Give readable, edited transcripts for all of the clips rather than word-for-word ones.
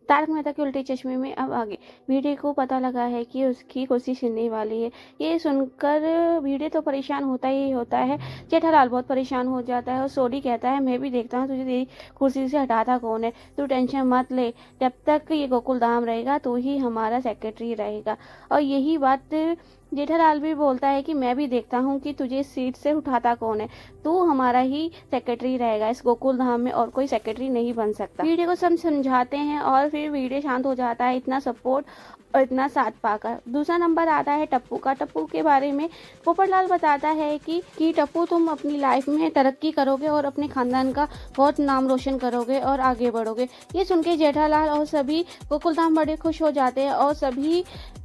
तारक मेहता के उल्टे चश्मे में अब आगे भिड़े को पता लगा है कि उसकी कुर्सी छिनने वाली है। ये सुनकर भिड़े तो परेशान होता ही होता है। जेठालाल बहुत परेशान हो जाता है और सोडी कहता है, मैं भी देखता हूँ तुझे तेरी कुर्सी से हटाता कौन है। तू टेंशन मत ले, जब तक ये गोकुल धाम रहेगा तो ही हमारा सेक्रेटरी रहेगा। और यही बात जेठालाल भी बोलता है कि मैं भी देखता हूँ कि तुझे इस सीट से उठाता कौन है। तू हमारा ही सेक्रेटरी रहेगा, इस गोकुल धाम में और कोई सेक्रेटरी नहीं बन सकता। भिड़े को सब समझाते हैं और फिर भिड़े शांत हो जाता है इतना सपोर्ट और इतना साथ पाकर। दूसरा नंबर आता है टप्पू का। टप्पू के बारे में पोपटलाल बताता है कि टप्पू तुम अपनी लाइफ में तरक्की करोगे और अपने खानदान का बहुत नाम रोशन करोगे और आगे बढ़ोगे। ये सुन के जेठालाल और सभी गोकुलधाम बड़े खुश हो जाते हैं और सभी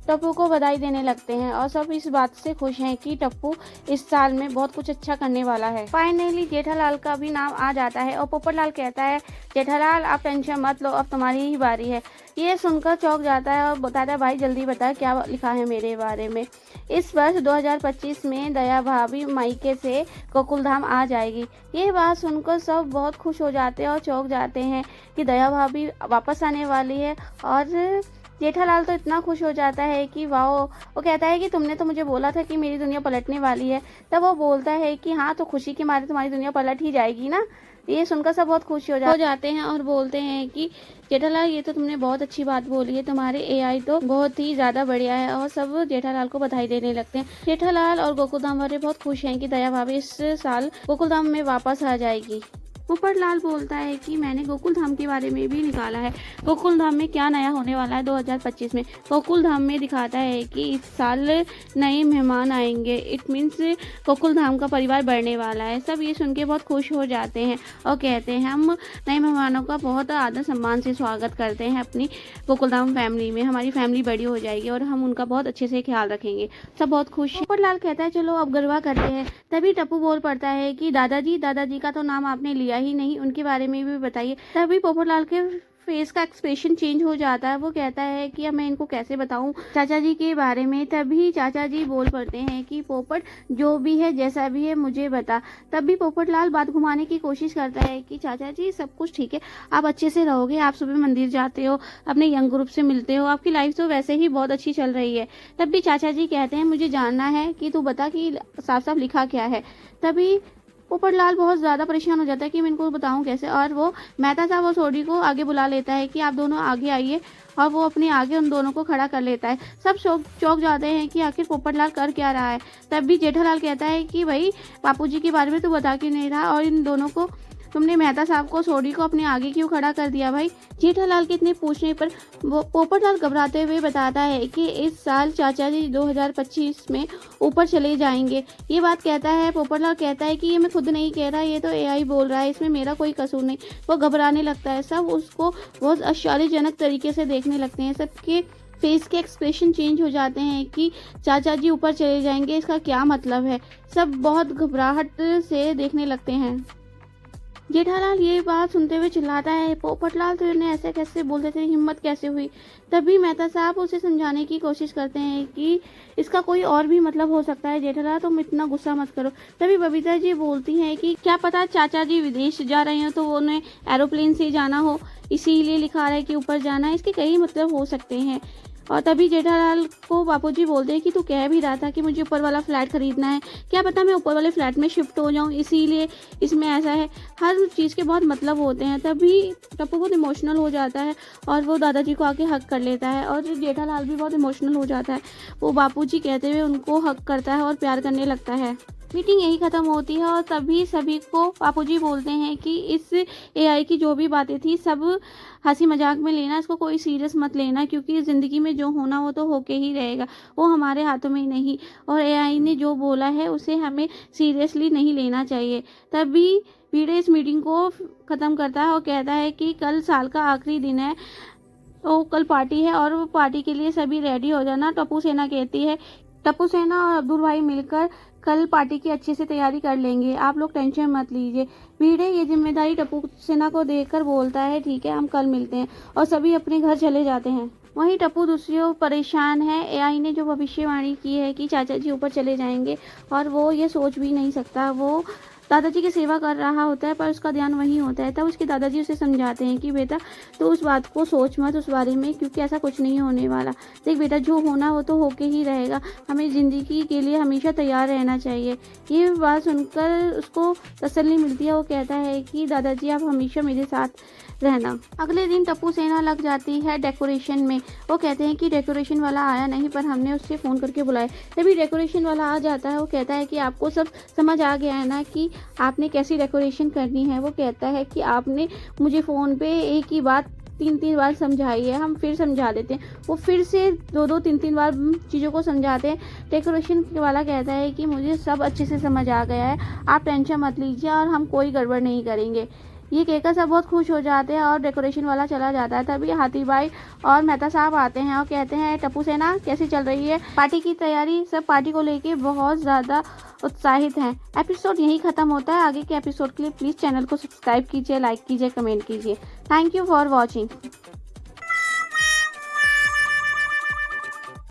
टप्पू को बधाई देने लगते हैं और सब इस बात से खुश हैं कि टप्पू इस साल में बहुत कुछ अच्छा करने वाला है। फाइनली जेठालाल का भी नाम आ जाता है और पोपटलाल कहता है, जेठालाल आप टेंशन मत लो, अब तुम्हारी ही बारी है। ये सुनकर चौंक जाता है और बताता है, भाई जल्दी बता क्या लिखा है मेरे बारे में। इस वर्ष 2025 में दया भाभी मायके से गोकुलधाम आ जाएगी। ये बात सुनकर सब बहुत खुश हो जाते हैं और चौंक जाते हैं कि दया भाभी वापस आने वाली है। और जेठालाल तो इतना खुश हो जाता है कि वाह। वो कहता है कि तुमने तो मुझे बोला था कि मेरी दुनिया पलटने वाली है। तब वो बोलता है कि हाँ, तो खुशी के मारे तुम्हारी दुनिया पलट ही जाएगी ना। ये सुनकर सब बहुत खुश हो जाते हैं और बोलते हैं कि जेठालाल ये तो तुमने बहुत अच्छी बात बोली है, तुम्हारे एआई तो बहुत ही ज़्यादा बढ़िया है। और सब जेठालाल को बधाई देने लगते हैं। जेठालाल और गोकुलधाम वाले बहुत खुश हैं कि दया भाभी इस साल गोकुलधाम में वापस आ जाएगी। पोपटलाल बोलता है कि मैंने गोकुलधाम के बारे में भी निकाला है, गोकुलधाम में क्या नया होने वाला है 2025 में। गोकुलधाम में दिखाता है कि इस साल नए मेहमान आएंगे, इट मीन्स गोकुलधाम का परिवार बढ़ने वाला है। सब ये सुन के बहुत खुश हो जाते हैं और कहते हैं हम नए मेहमानों का बहुत आदर सम्मान से स्वागत करते हैं अपनी गोकुलधाम फैमिली में। हमारी फैमिली बड़ी हो जाएगी और हम उनका बहुत अच्छे से ख्याल रखेंगे। सब बहुत खुश हैं। पोपटलाल कहता है चलो अब गरबा करते हैं। तभी टप्पू बोल पड़ता है कि दादाजी का तो नाम आपने लिया ही नहीं, उनके बारे में भी बताइए। तभी पोपटलाल के फेस का एक्सप्रेशन चेंज हो जाता है। वो कहता है कि अब मैं इनको कैसे बताऊं चाचा जी के बारे में। तभी चाचा जी बोल पड़ते हैं कि पोपट जो भी है जैसा भी है मुझे बता। तभी पोपटलाल बात घुमाने की कोशिश करता है कि चाचा जी सब कुछ ठीक है, आप अच्छे से रहोगे, आप सुबह मंदिर जाते हो, अपने यंग ग्रुप से मिलते हो, आपकी लाइफ तो वैसे ही बहुत अच्छी चल रही है। तब भी चाचा जी कहते हैं मुझे जानना है कि तू बता कि साफ साफ लिखा क्या है। तभी पोपटलाल बहुत ज़्यादा परेशान हो जाता है कि मैं इनको बताऊं कैसे। और वो मेहता साहब और सोडी को आगे बुला लेता है कि आप दोनों आगे आइए और वो अपने आगे उन दोनों को खड़ा कर लेता है। सब चौंक जाते हैं कि आखिर पोपटलाल कर क्या रहा है। तब भी जेठालाल कहता है कि भाई बापूजी के बारे में तो बता क्यों नहीं रहा और इन दोनों को तुमने मेहता साहब को सोडी को अपने आगे क्यों खड़ा कर दिया भाई। जेठालाल के इतने पूछने पर वो पोपटलाल घबराते हुए बताता है कि इस साल चाचा जी 2025 में ऊपर चले जाएंगे। ये बात कहता है पोपटलाल कहता है कि ये मैं खुद नहीं कह रहा, ये तो एआई बोल रहा है, इसमें मेरा कोई कसूर नहीं। वो घबराने लगता है। सब उसको बहुत आश्चर्यजनक तरीके से देखने लगते हैं। सबके फेस के एक्सप्रेशन चेंज हो जाते हैं कि चाचा जी ऊपर चले जाएंगे, इसका क्या मतलब है। सब बहुत घबराहट से देखने लगते हैं। जेठालाल ये बात सुनते हुए चिल्लाता है, पोपटलाल तुमने ऐसे कैसे बोल देते, हिम्मत कैसे हुई। तभी मेहता साहब उसे समझाने की कोशिश करते हैं कि इसका कोई और भी मतलब हो सकता है, जेठालाल तुम इतना गुस्सा मत करो। तभी बबीता जी बोलती हैं कि क्या पता चाचा जी विदेश जा रहे हो तो वो उन्हें एरोप्लेन से जाना हो, इसीलिए लिखा रहा है कि ऊपर जाना है। इसके कई मतलब हो सकते हैं। और तभी जेठालाल को बापूजी बोलते हैं कि तू कह भी रहा था कि मुझे ऊपर वाला फ्लैट खरीदना है, क्या पता मैं ऊपर वाले फ्लैट में शिफ्ट हो जाऊं, इसीलिए इसमें ऐसा है। हर चीज़ के बहुत मतलब होते हैं। तभी टप्पू बहुत इमोशनल हो जाता है और वो दादाजी को आके हक कर लेता है और जेठालाल भी बहुत इमोशनल हो जाता है। वो बापूजी कहते हुए उनको हक करता है और प्यार करने लगता है। मीटिंग यही ख़त्म होती है और तभी सभी को बापूजी बोलते हैं कि इस एआई की जो भी बातें थी सब हंसी मजाक में लेना, इसको कोई सीरियस मत लेना, क्योंकि ज़िंदगी में जो होना वो तो होके ही रहेगा, वो हमारे हाथों में नहीं। और एआई ने जो बोला है उसे हमें सीरियसली नहीं लेना चाहिए। तभी भिड़े इस मीटिंग को ख़त्म करता है और कहता है कि कल साल का आखिरी दिन है, तो कल पार्टी है और पार्टी के लिए सभी रेडी हो जाना। टप्पू सेना कहती है, टप्पू सेना और अब्दुल भाई मिलकर कल पार्टी की अच्छे से तैयारी कर लेंगे, आप लोग टेंशन मत लीजिए। भिड़े ये जिम्मेदारी टप्पू सेना को देकर बोलता है ठीक है हम कल मिलते हैं, और सभी अपने घर चले जाते हैं। वहीं टप्पू दूसरी ओर परेशान है। एआई ने जो भविष्यवाणी की है कि चाचा जी ऊपर चले जाएंगे और वो ये सोच भी नहीं सकता। वो दादाजी की सेवा कर रहा होता है पर उसका ध्यान वहीं होता है। तब उसके दादाजी उसे समझाते हैं कि बेटा तो उस बात को सोच मत उस बारे में, क्योंकि ऐसा कुछ नहीं होने वाला। देख बेटा, जो होना वो तो होके ही रहेगा, हमें ज़िंदगी के लिए हमेशा तैयार रहना चाहिए। ये बात सुनकर उसको तसल्ली मिलती है। वो कहता है कि दादाजी आप हमेशा मेरे साथ रहना। अगले दिन टप्पू सेना लग जाती है डेकोरेशन में। वो कहते हैं कि डेकोरेशन वाला आया नहीं, पर हमने उससे फ़ोन करके बुलाया। तभी डेकोरेशन वाला आ जाता है। वो कहता है कि आपको सब समझ आ गया है ना कि आपने कैसी डेकोरेशन करनी है। वो कहता है कि आपने मुझे फ़ोन पे एक ही बात 3-3 बार समझाई है, हम फिर समझा देते हैं। वो फिर से 2-2 3-3 बार चीज़ों को समझाते हैं। डेकोरेशन वाला कहता है कि मुझे सब अच्छे से समझ आ गया है, आप टेंशन मत लीजिए और हम कोई गड़बड़ नहीं करेंगे। ये कहकर सब बहुत खुश हो जाते हैं और डेकोरेशन वाला चला जाता है। तभी हाथी भाई और मेहता साहब आते हैं और कहते हैं टप्पू सेना कैसी चल रही है पार्टी की तैयारी। सब पार्टी को लेके बहुत ज़्यादा उत्साहित हैं। एपिसोड यहीं ख़त्म होता है। आगे के एपिसोड के लिए प्लीज़ चैनल को सब्सक्राइब कीजिए, लाइक कीजिए, कमेंट कीजिए। Thank you for watching.